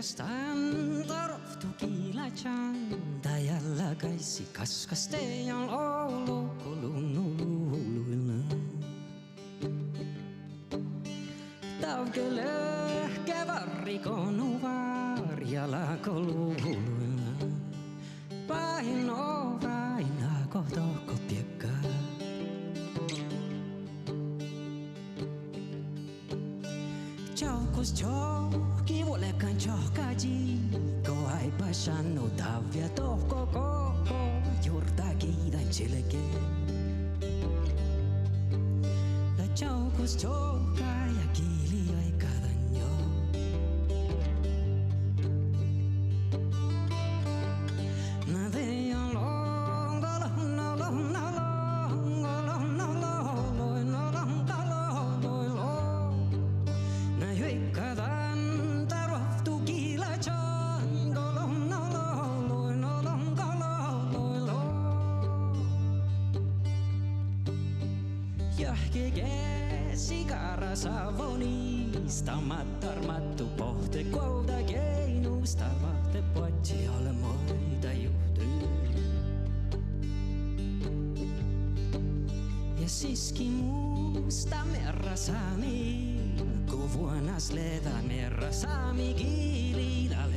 Oikeastaan tarvittu kiilajan Tajalla kaisi kaskastejan olo kolunuluilla Taukele kävarrikonu varjala koluluilla Paino vaina kohtoko piekkaa Chokos choki volekan chokaji Ko ai pasano tavia tohko koko Jurta kiidan chileke La chokos choka ja kiili ai kadanjo Na de on longolo no long no longolo no long no long Kadan tarvittu kiilajan golon no loi no long lo Jahke käsi karasavonista mattarmattu pohte kouda keinusta vahte potsi ole moita juhtyy Ja siski musta merrasami Vuonas leda merra saami kiilidal